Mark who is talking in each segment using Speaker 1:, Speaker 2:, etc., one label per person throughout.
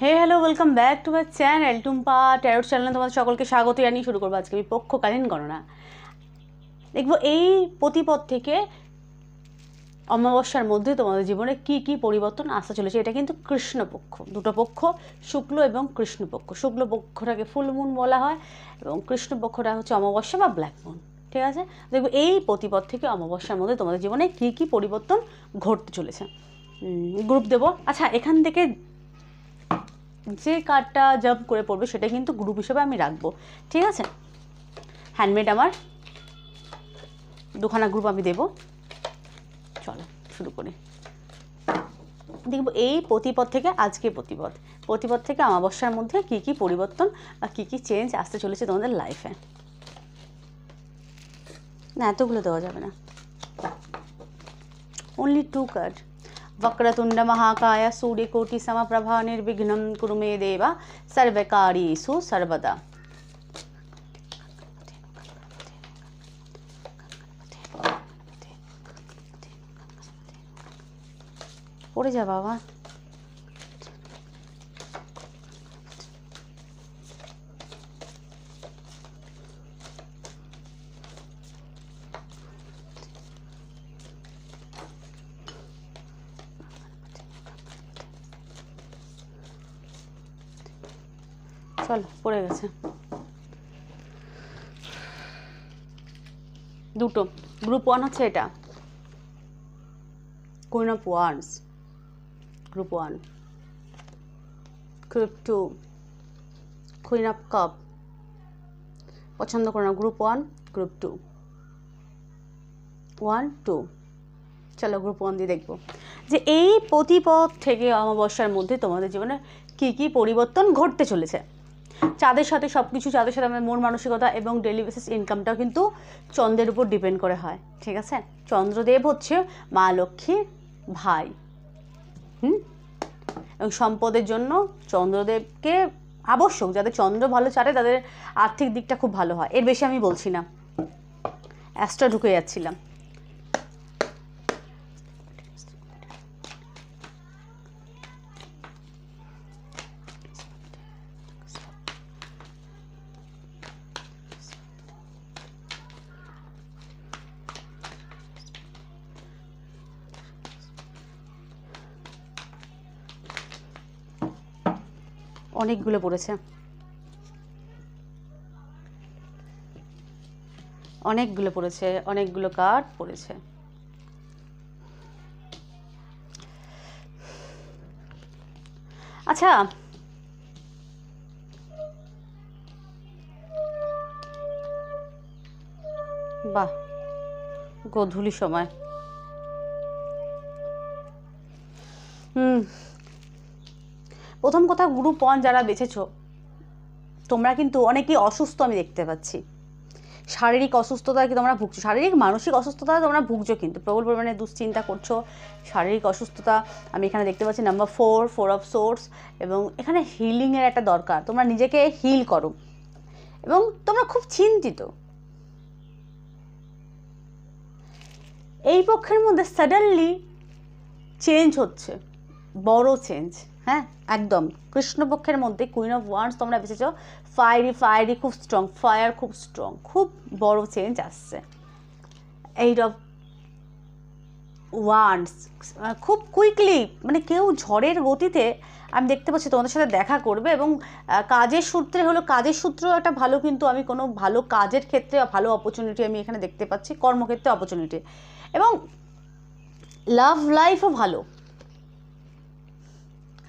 Speaker 1: Hey hello, welcome back to my channel Tumpa tarot চ্যানেলে তোমাদের সকলকে স্বাগত জানিয়ে শুরু করবো আজকে বিপক্ষকালীন গণনা। দেখবো এই প্রতিপদ থেকে অমাবস্যার মধ্যে তোমাদের জীবনে কি কি পরিবর্তন আসতে চলেছে। এটা কিন্তু কৃষ্ণপক্ষ, দুটো পক্ষ, শুক্ল এবং কৃষ্ণপক্ষ। শুক্ল পক্ষটাকে ফুল মুন বলা হয় এবং কৃষ্ণপক্ষটা হচ্ছে অমাবস্যা বা ব্ল্যাক মুন। ঠিক আছে, দেখবো এই প্রতিপদ থেকে অমাবস্যার মধ্যে তোমাদের জীবনে কি কি পরিবর্তন ঘটতে চলেছে। গ্রুপ দেবো। আচ্ছা, এখান থেকে যে কার্ডটা জাম্প করে পড়বে সেটা কিন্তু গ্রুপ হিসেবে আমি রাখবো। ঠিক আছে, হ্যান্ডমেড আমার দুখানা গ্রুপ আমি দেবো। চলো শুরু করি। দেখব এই প্রতিপদ থেকে আজকে প্রতিপদ থেকে অমাবস্যার মধ্যে কি কি পরিবর্তন বা কী কী চেঞ্জ আসতে চলেছে তোমাদের লাইফে। না, এতগুলো দেওয়া যাবে না, অনলি 2 কার্ড। वक्रतुंड महाकाय सूर्यकोटि समप्रभा निर्विघ्नं कुरु मे देव सर्वकार्येषु सर्वदा। পড়ে যা বাবা। চলো, পড়ে গেছে দুটো। গ্রুপ 1 হচ্ছে এটা, queen of wands, group 1। Group 2 queen of cup. পছন্দ করো না, গ্রুপ 1 গ্রুপ 2, 1 2। চলো গ্রুপ 1 দিয়ে দেখবো যে এই প্রতিপদ থেকে অমাবস্যার মধ্যে তোমাদের জীবনে কি কি পরিবর্তন ঘটতে চলেছে। চাঁদের সাথে সব কিছু, চাঁদের সাথে আমাদের মন মানসিকতা এবং ডেইলি বেসিস ইনকামটাও কিন্তু চন্দ্রের উপর ডিপেন্ড করে হয়। ঠিক আছে, চন্দ্রদেব হচ্ছে মা লক্ষ্মীর ভাই। এবং সম্পদের জন্য চন্দ্রদেবকে আবশ্যক, যাদের চন্দ্র ভালো চাটে তাদের আর্থিক দিকটা খুব ভালো হয়। এর বেশি আমি বলছি না, অ্যাস্ট্রা ঢুকে যাচ্ছিলাম। অনেকগুলো পড়েছে, অনেকগুলো কার্ড পড়েছে। আচ্ছা, বাহ, গোধূলি সময়। প্রথম কথা, গ্রুপ 1 যারা বেছেছো তোমরা কিন্তু অনেকেই অসুস্থ আমি দেখতে পাচ্ছি। শারীরিক অসুস্থতায় কি তোমরা ভুগছো, শারীরিক মানসিক অসুস্থতায় তোমরা ভুগছো, কিন্তু প্রবল পরিমাণে দুশ্চিন্তা করছো। শারীরিক অসুস্থতা আমি এখানে দেখতে পাচ্ছি। নাম্বার 4 অফ সোর্স, এবং এখানে হিলিংয়ের একটা দরকার। তোমরা নিজেকে হিল করো এবং তোমরা খুব চিন্তিত। এই পক্ষের মধ্যে সাডেনলি চেঞ্জ হচ্ছে, বড় চেঞ্জ। হ্যাঁ, একদম কৃষ্ণপক্ষের মধ্যে কুইন অফ ওয়ান্ডস তোমরা বেঁচেছো। ফায়ারি খুব স্ট্রং, ফায়ার খুব স্ট্রং, খুব বড় চেঞ্জ আসছে। 8 অফ ওয়ান্ডস খুব কুইকলি, মানে কেউ ঝড়ের গতিতে আমি দেখতে পাচ্ছি তোমাদের সাথে দেখা করবে। এবং কাজের সূত্রে হলো, কাজের সূত্রেও একটা ভালো, কিন্তু আমি কোনো ভালো কাজের ক্ষেত্রে ভালো অপরচুনিটি আমি এখানে দেখতে পাচ্ছি, কর্মক্ষেত্রে অপরচুনিটি। এবং লাভ লাইফও ভালো।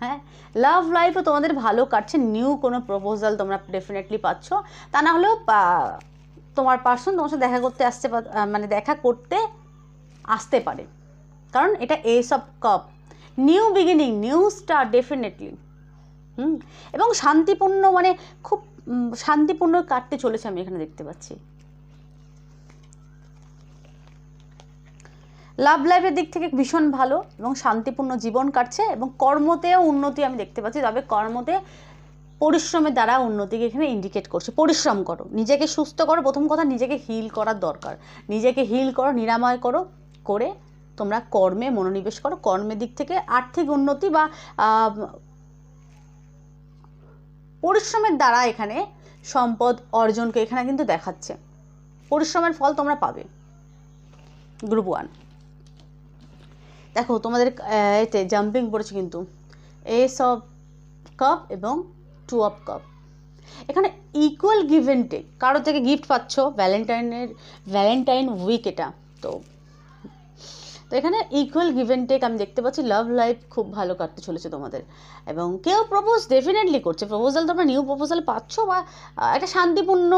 Speaker 1: হ্যাঁ, লাভ লাইফও তোমাদের ভালো কাটছে। নিউ কোনো প্রপোজাল তোমরা ডেফিনেটলি পাচ্ছ। তা না হলেও তোমার পার্সন তোমার সাথে দেখা করতে আসতে, মানে দেখা করতে আসতে পারে, কারণ এটা S of cup, new beginning, new start definitely. এবং শান্তিপূর্ণ, মানে খুব শান্তিপূর্ণ কাটতে চলেছে আমি এখানে দেখতে পাচ্ছি। লাভ লাইফের দিক থেকে ভীষণ ভালো এবং শান্তিপূর্ণ জীবন কাটছে। এবং কর্মতেও উন্নতি আমি দেখতে পাচ্ছি, তবে কর্মতে পরিশ্রমের দ্বারা উন্নতিকে এখানে ইন্ডিকেট করছে। পরিশ্রম করো, নিজেকে সুস্থ করো। প্রথম কথা, নিজেকে হিল করার দরকার। নিজেকে হিল করো, নিরাময় করো, করে তোমরা কর্মে মনোনিবেশ করো। কর্মের দিক থেকে আর্থিক উন্নতি বা পরিশ্রমের দ্বারা এখানে সম্পদ অর্জনকে এখানে কিন্তু দেখাচ্ছে, পরিশ্রমের ফল তোমরা পাবে। গ্রুপ 1 দেখো তোমাদের এতে জাম্পিং পড়েছে কিন্তু এস অফ কাপ এবং 2 অফ কাপ। এখানে ইকুয়াল গিভ অ্যান্ড টেক, কারো থেকে গিফট পাচ্ছ, ভ্যালেন্টাইন উইক এটা, তো এখানে ইকুয়াল গিভ অ্যান্ড টেক আমি দেখতে পাচ্ছি। লাভ লাইফ খুব ভালো কাটতে চলেছে তোমাদের, এবং কেউ প্রপোজ ডেফিনেটলি করছে, প্রপোজাল তোমরা নিউ প্রপোজাল পাচ্ছ, বা একটা শান্তিপূর্ণ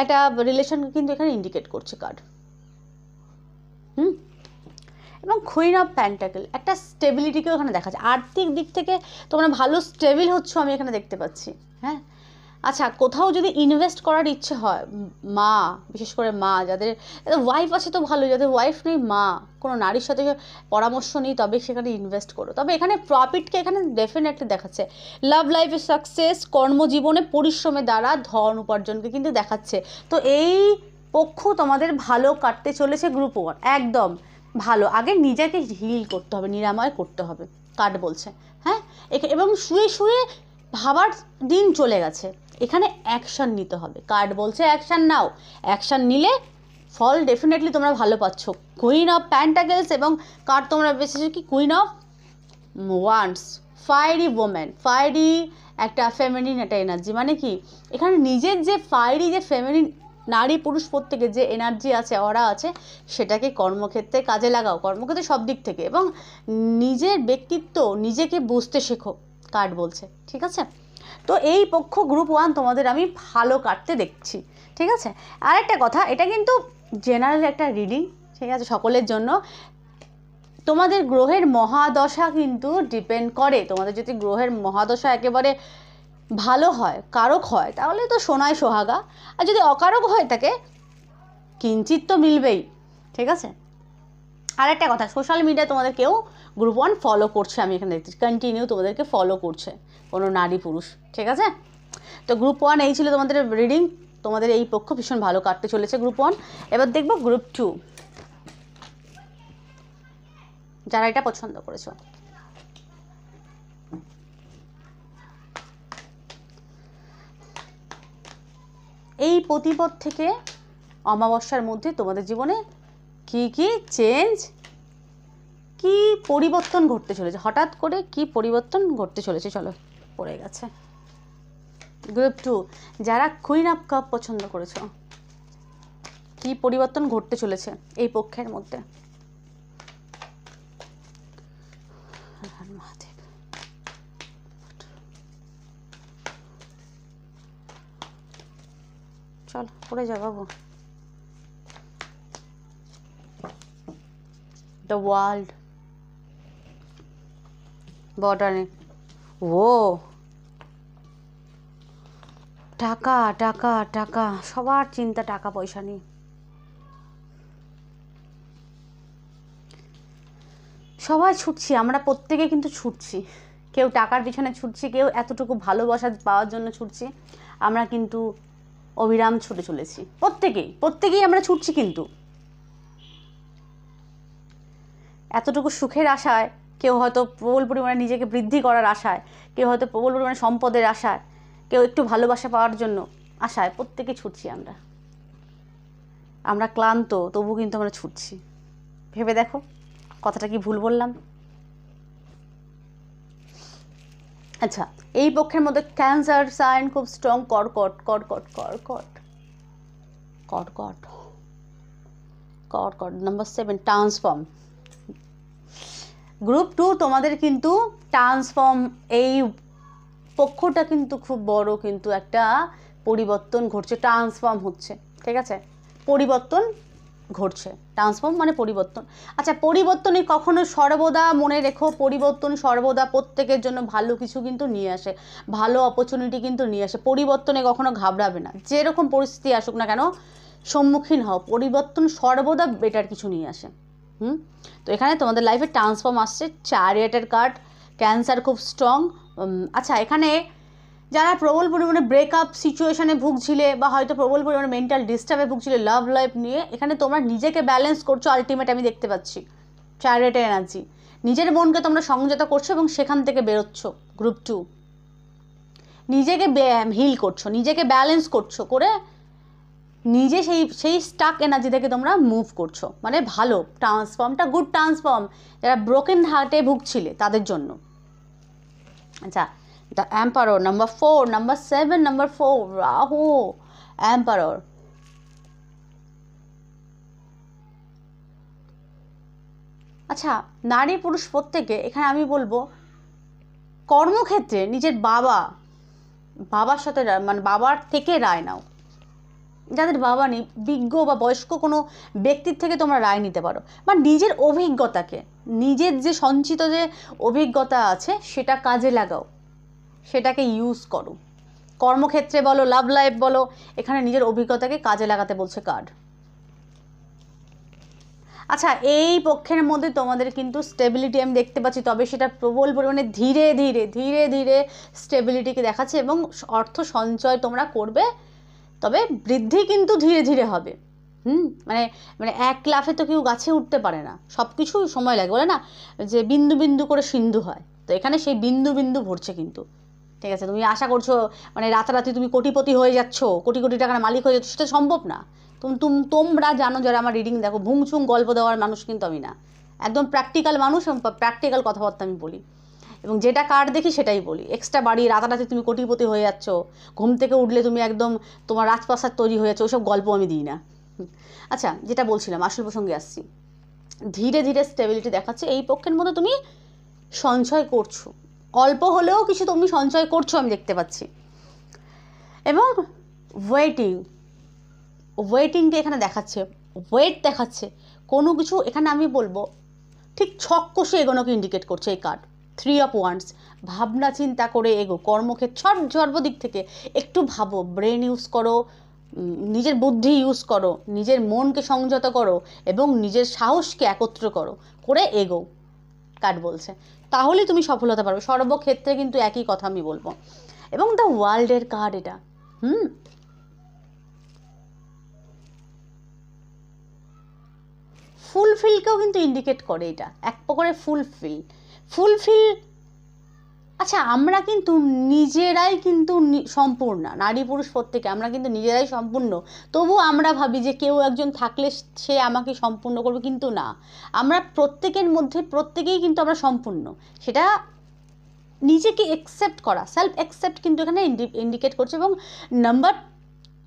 Speaker 1: একটা রিলেশনকে কিন্তু এখানে ইন্ডিকেট করছে কার্ড। এবং কুইন অফ পেন্টাকেল একটা স্টেবিলিটিকেও এখানে দেখা যায়, আর্থিক দিক থেকে তোমরা ভালো স্টেবিল হচ্ছ আমি এখানে দেখতে পাচ্ছি। হ্যাঁ, আচ্ছা, কোথাও যদি ইনভেস্ট করার ইচ্ছে হয়, মা, বিশেষ করে মা যাদের ওয়াইফ আছে তো ভালো, যাদের ওয়াইফ নেই, মা কোনো নারীর সাথে পরামর্শ নিই তবে সেখানে ইনভেস্ট করো, তবে এখানে প্রফিটকে এখানে ডেফিনেটলি দেখাচ্ছে। লাভ লাইফে সাকসেস, কর্মজীবনে পরিশ্রমের দ্বারা ধন উপার্জনকে কিন্তু দেখাচ্ছে। তো এই পক্ষ তোমাদের ভালো কাটতে চলেছে গ্রুপ 1, একদম ভালো। আগে নিজেকে হিল করতে হবে, নিরাময় করতে হবে কার্ড বলছে। হ্যাঁ, এবং শুয়ে শুয়ে ভাবার দিন চলে গেছে, এখানে অ্যাকশান নিতে হবে। কার্ড বলছে অ্যাকশান নাও, অ্যাকশান নিলে ফল ডেফিনেটলি তোমরা ভালো পাচ্ছ। কুইন অফ প্যান্টাকেলস এবং কার্ড তোমরা বেঁচেছো কি queen of wands, fiery women, fiery একটা ফেমিনিন একটা এনার্জি, মানে কি এখানে নিজের যে ফায়ারি যে ফেমিনিন নারী পুরুষ প্রত্যেকের যে এনার্জি আছে, অরা আছে, সেটাকে কর্মক্ষেত্রে কাজে লাগাও, কর্মক্ষেত্রে সব দিক থেকে, এবং নিজের ব্যক্তিত্ব নিজেকে বুঝতে শেখো কার্ড বলছে। ঠিক আছে, তো এই পক্ষ গ্রুপ 1 তোমাদের আমি ভালো কাটতে দেখছি। ঠিক আছে, আরেকটা কথা, এটা কিন্তু জেনারেল একটা রিডিং, ঠিক আছে, সকলের জন্য। তোমাদের গ্রহের মহাদশা কিন্তু ডিপেন্ড করে, তোমাদের যদি গ্রহের মহাদশা একেবারে ভালো হয়, কারক হয়, তাহলে তো সোনায় সোহাগা, আর যদি অকারক হয়ে থাকে কিঞ্চিত তো মিলবেই। ঠিক আছে, আরেকটা কথা, সোশ্যাল মিডিয়ায় তোমাদের কেউ গ্রুপ 1 ফলো করছে আমি এখানে দেখছি, কন্টিনিউ তোমাদেরকে ফলো করছে কোনো নারী পুরুষ। ঠিক আছে, তো গ্রুপ 1 এই ছিল তোমাদের রিডিং, তোমাদের এই পক্ষ ভীষণ ভালো কাটতে চলেছে গ্রুপ 1। এবার দেখবো গ্রুপ 2, যারা এটা পছন্দ করেছো। এই প্রতিপদ থেকে অমাবস্যার মধ্যে তোমাদের জীবনে কি কি চেঞ্জ, কি পরিবর্তন ঘটতে চলেছে, হঠাৎ করে কি পরিবর্তন ঘটতে চলেছে, চলো পড়ে গেছে। গ্রুপ 2 যারা কুইন অফ কাপ পছন্দ করেছো, কি পরিবর্তন ঘটতে চলেছে এই পক্ষের মধ্যে। চল পড়ে যা বাবু। দ্য ওয়ার্ল্ড, বটানি, ও টাকা টাকা টাকা, সবার চিন্তা টাকা পয়সা নিয়ে। সবাই ছুটছি, আমরা প্রত্যেকে কিন্তু ছুটছি, কেউ টাকার পিছনে ছুটছি, কেউ এতটুকু ভালোবাসা পাওয়ার জন্য ছুটছি, আমরা কিন্তু অবিরাম ছুটে চলেছি, প্রত্যেকেই আমরা ছুটছি, কিন্তু এতটুকু সুখের আশায়, কেউ হয়তো প্রবল পরিমাণে নিজেকে বৃদ্ধি করার আশায়, কেউ হয়তো প্রবল পরিমাণে সম্পদের আশায়, কেউ একটু ভালোবাসা পাওয়ার জন্য আশায়, প্রত্যেকে ছুটছি আমরা ক্লান্ত, তবু কিন্তু আমরা ছুটছি। ভেবে দেখো কথাটা কি ভুল বললাম? আচ্ছা, এই পক্ষের মধ্যে ক্যান্সার সাইন খুব স্ট্রং, কর্কট কর্কট কর্কট কর্কট কর্কট নাম্বার 7 ট্রান্সফর্ম। গ্রুপ 2 তোমাদের কিন্তু ট্রান্সফর্ম, এই পক্ষটা কিন্তু খুব বড়, কিন্তু একটা পরিবর্তন ঘটছে, ট্রান্সফর্ম হচ্ছে। ঠিক আছে, পরিবর্তন ঘটছে, ট্রান্সফর্ম মানে পরিবর্তন। আচ্ছা, পরিবর্তনে কখনো সর্বদা মনে রেখো, পরিবর্তন সর্বদা প্রত্যেকের জন্য ভালো কিছু কিন্তু নিয়ে আসে, ভালো অপরচুনিটি কিন্তু নিয়ে আসে। পরিবর্তনে কখনো ঘাবড়াবে না, যেরকম পরিস্থিতি আসুক না কেন সম্মুখীন হও, পরিবর্তন সর্বদা বেটার কিছু নিয়ে আসে। তো এখানে তোমাদের লাইফে ট্রান্সফর্ম আসছে, চ্যারিয়টের কার্ড, ক্যান্সার খুব স্ট্রং। আচ্ছা, এখানে যারা প্রবল পরিমাণে ব্রেকআপ সিচুয়েশানে ভুগছিলে, বা হয়তো প্রবল পরিমাণে মেন্টাল ডিস্টার্বে ভুগছিলে লাভ লাইফ নিয়ে, এখানে তোমরা নিজেকে ব্যালেন্স করছো, আলটিমেট আমি দেখতে পাচ্ছি চ্যারিয়টের এনার্জি, নিজের মনকে তোমরা সংযত করছো এবং সেখান থেকে বেরোচ্ছ। গ্রুপ 2 নিজেকে হিল করছো, নিজেকে ব্যালেন্স করছো, করে নিজে সেই স্টাক এনার্জি থেকে তোমরা মুভ করছো, মানে ভালো ট্রান্সফর্মটা, গুড ট্রান্সফর্ম। যারা ব্রোকেন হার্টে ভুগছিলে তাদের জন্য। আচ্ছা, the emperor number 4, number 7, number 4, Rahu emperor. আচ্ছা, নারী পুরুষ প্রত্যেকে এখানে আমি বলবো কর্মক্ষেত্রে নিজের বাবার সাথে মানে বাবার থেকে রায় নাও। যাদের বাবা নেই, বিজ্ঞ বা বয়স্ক কোনো ব্যক্তির থেকে তোমরা রায় নিতে পারো, বা নিজের অভিজ্ঞতাকে, নিজের যে সঞ্চিত যে অভিজ্ঞতা আছে সেটা কাজে লাগাও, সেটাকে ইউজ করো। কর্মক্ষেত্রে বলো, লাভ লাইফ বলো, এখানে নিজের অভিজ্ঞতাকে কাজে লাগাতে বলছে কার্ড। আচ্ছা, এই পক্ষের মধ্যে তোমাদের কিন্তু স্টেবিলিটি আমি দেখতে পাচ্ছি, তবে সেটা প্রবল পরিমাণে ধীরে ধীরে ধীরে ধীরে স্টেবিলিটিকে দেখাচ্ছে, এবং অর্থ সঞ্চয় তোমরা করবে, তবে বৃদ্ধি কিন্তু ধীরে ধীরে হবে। মানে মানে এক লাফে তো কেউ গাছে উঠতে পারে না, সব কিছু সময় লাগে, বলে না যে বিন্দু বিন্দু করে সিন্ধু হয়, তো এখানে সেই বিন্দু বিন্দু ভরছে কিন্তু। ঠিক আছে, তুমি আশা করছো মানে রাতারাতি তুমি কোটিপতি হয়ে যাচ্ছ, কোটি কোটি টাকার মালিক হয়ে যাচ্ছ, সেটা সম্ভব না। তোমরা জানো, যারা আমার রিডিং দেখো, ভুংচুং গল্প দেওয়ার মানুষ কিন্তু আমি না, একদম প্র্যাকটিক্যাল মানুষ, এবং প্র্যাকটিক্যাল কথাবার্তা আমি বলি, এবং যেটা কার্ড দেখি সেটাই বলি। এক্সট্রা বাড়ি রাতারাতি তুমি কোটিপতি হয়ে যাচ্ছ, ঘুম থেকে উঠলে তুমি একদম তোমার রাজপ্রাসাদ তৈরি হয়ে যাচ্ছে, ওইসব গল্প আমি দিই না। আচ্ছা, যেটা বলছিলাম, আসল প্রসঙ্গে আসছি। ধীরে ধীরে স্টেবিলিটি দেখাচ্ছে, এই পক্ষের মধ্যে তুমি সঞ্চয় করছো, অল্প হলেও কিছু তুমি সঞ্চয় করছো আমি দেখতে পাচ্ছি। এবং ওয়েটিংকে এখানে দেখাচ্ছে, ওয়েট দেখাচ্ছে কোনো কিছু। এখানে আমি বলবো ঠিক ছক কষে এগোনোকে ইন্ডিকেট করছে এই কার্ড। 3 অফ ওয়ান্ডস, ভাবনা চিন্তা করে এগো, কর্মক্ষেত্র সর্বদিক থেকে একটু ভাবো, ব্রেন ইউজ করো, নিজের বুদ্ধি ইউজ করো, নিজের মনকে সংযত করো, এবং নিজের সাহসকে একত্র করো, করে এগো, কার্ড বলছে। তাহলেই তুমি সফল হতে পারবে সর্বক্ষেত্রে, কিন্তু একই কথা আমি বলবো। এবং দ্য ওয়ার্ল্ডের কার্ড এটা, ফুলফিলকেও কিন্তু ইন্ডিকেট করে এটা, এক প্রকারে ফুলফিল। আচ্ছা, আমরা কিন্তু নিজেরাই কিন্তু সম্পূর্ণ, নারী পুরুষ প্রত্যেকে আমরা কিন্তু নিজেরাই সম্পূর্ণ, তবু আমরা ভাবি যে কেউ একজন থাকলে সে আমাকে সম্পূর্ণ করবে, কিন্তু না, আমরা প্রত্যেকের মধ্যে প্রত্যেকেই কিন্তু আমরা সম্পূর্ণ। সেটা নিজেকে অ্যাকসেপ্ট করা, সেলফ অ্যাকসেপ্ট কিন্তু এখানে ইন্ডিকেট করছে। এবং নাম্বার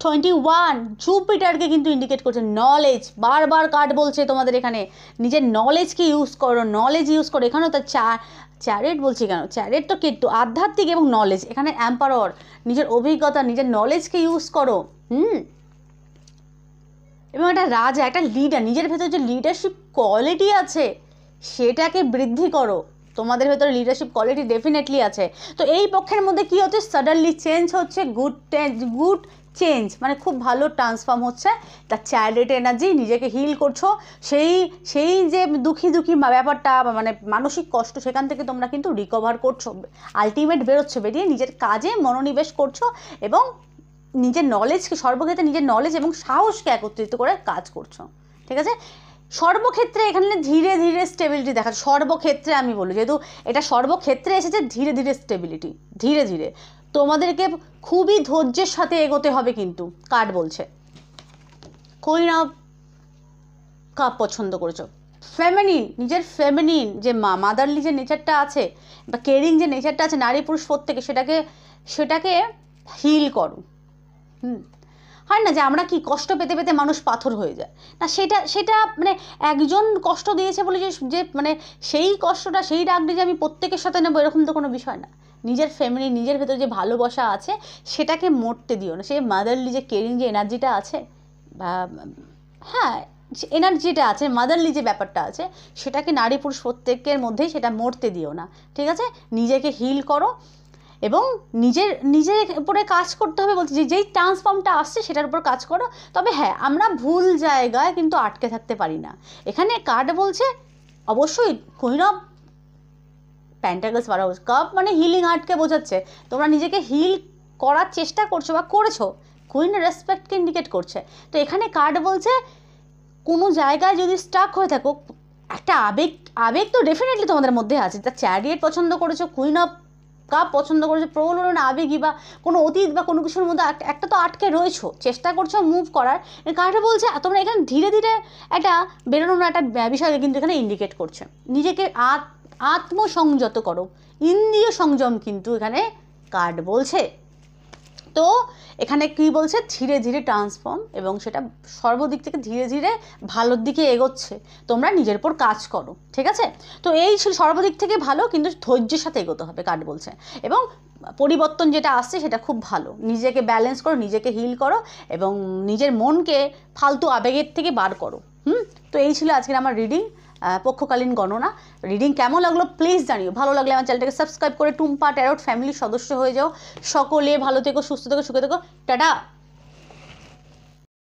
Speaker 1: 21 জুপিটারকে কিন্তু ইন্ডিকেট করছে, নলেজ। বারবার কার্ড বলছে তোমাদের এখানে নিজের নলেজকে ইউজ করো, নলেজ ইউজ করো। এখানেও তার চ্যারেট বলছি কেন, চ্যারেট তো কেতু, আধ্যাত্মিক এবং নলেজ। এখানে এম্পারর, নিজের অভিজ্ঞতা, নিজের নলেজকে ইউজ করো। এবং একটা রাজা, একটা লিডার, নিজের ভেতরে যে লিডারশিপ কোয়ালিটি আছে সেটাকে বৃদ্ধি করো। তোমাদের ভেতরে লিডারশিপ কোয়ালিটি ডেফিনেটলি আছে। তো এই পক্ষের মধ্যে কি হচ্ছে, সাডেনলি চেঞ্জ হচ্ছে, গুড চেঞ্জ, মানে খুব ভালো ট্রান্সফর্ম হচ্ছে। তার চ্যারিট এনার্জি, নিজেকে হিল করছো, সেই যে দুঃখী ব্যাপারটা, মানে মানসিক কষ্ট, সেখান থেকে তোমরা কিন্তু রিকভার করছো, আলটিমেট বেরোচ্ছে, বেরিয়ে নিজের কাজে মনোনিবেশ করছো, এবং নিজের নলেজকে, সর্বক্ষেত্রে নিজের নলেজ এবং সাহসকে একত্রিত করে কাজ করছো। ঠিক আছে, সর্বক্ষেত্রে এখানে ধীরে ধীরে স্টেবিলিটি দেখাচ্ছে। সর্বক্ষেত্রে আমি বলি, যেহেতু এটা সর্বক্ষেত্রে এসেছে, ধীরে ধীরে স্টেবিলিটি, ধীরে ধীরে তোমাদেরকে খুবই ধৈর্যের সাথে এগোতে হবে কিন্তু, কার্ড বলছে। কুইন অফ কাপ পছন্দ করেছো, ফেমিনিন, নিজের ফেমিনিন যে মাদারলি যে নেচারটা আছে, বা কেয়ারিং যে নেচারটা আছে নারী পুরুষ প্রত্যেকে, সেটাকে হিল করো। হয় না যে আমরা কি কষ্ট পেতে পেতে মানুষ পাথর হয়ে যায় না, সেটা মানে একজন কষ্ট দিয়েছে বলে যে মানে সেই কষ্টটা, সেই রাগটা যে আমি প্রত্যেকের সাথে নেবো, এরকম তো কোনো বিষয় না। নিজের ফ্যামিলি, নিজের ভেতরে যে ভালোবাসা আছে সেটাকে মরতে দিও না। সেই মাদারলি যে কেয়ারিং যে এনার্জিটা আছে, বা হ্যাঁ এনার্জিটা আছে, মাদারলি যে ব্যাপারটা আছে, সেটাকে নারী পুরুষ প্রত্যেকের মধ্যেই সেটা মরতে দিও না। ঠিক আছে, নিজেকে হিল করো, এবং নিজের উপরে কাজ করতে হবে। বলছি যেই ট্রান্সফর্মটা আসছে সেটার উপর কাজ করো। তবে হ্যাঁ, আমরা ভুল জায়গায় কিন্তু আটকে থাকতে পারি না। এখানে কার্ড বলছে অবশ্যই কুইন অফ পেন্টাকলস, কাপ মানে হিলিং আর্টকে বোঝাচ্ছে। তোমরা নিজেকে হিল করার চেষ্টা করছো বা করেছো, কুইন রেসপেক্টকে ইন্ডিকেট করছে। তো এখানে কার্ড বলছে কোনো জায়গায় যদি স্টাক হয়ে থাকো, একটা আবেগ তো ডেফিনেটলি তোমাদের মধ্যে আছে। তা চ্যারিয়েট পছন্দ করেছো, কুইন অফ কাপ পছন্দ করেছো, প্রবল আবেগী বা কোনো অতীত বা কোনো কিছুর মধ্যে একটা তো আটকে রয়েছো, চেষ্টা করছো মুভ করার। কার্ডটা বলছে তোমরা এখানে ধীরে ধীরে একটা বেরোনোর একটা বিষয়কে কিন্তু এখানে ইন্ডিকেট করছে। নিজেকে আত্মসংযত করো, ইন্দ্রিয় সংযম কিন্তু এখানে কার্ড বলছে। তো এখানে কি বলছে, ধীরে ধীরে ট্রান্সফর্ম, এবং সেটা সর্বদিক থেকে ধীরে ধীরে ভালোর দিকে এগোচ্ছে, তোমরা নিজের উপর কাজ করো, ঠিক আছে। তো এই সর্বদিক থেকে ভালো, কিন্তু ধৈর্যের সাথে এগোতে হবে কার্ড বলছে। এবং পরিবর্তন যেটা আসছে সেটা খুব ভালো, নিজেকে ব্যালেন্স করো, নিজেকে হিল করো, এবং নিজের মনকে ফালতু আবেগের থেকে বার করো। তো এই ছিল আজকের আমার রিডিং, পক্ষকালীন গণনা। রিডিং কেমন লাগলো প্লিজ জানিও, ভালো লাগলে আমার চ্যানেলটাকে সাবস্ক্রাইব করে টুম্পা ট্যারট ফ্যামিলির সদস্য হয়ে যাও। সকলে ভালো থেকো, সুস্থ থেকো, সুখে থেকো, টাটা।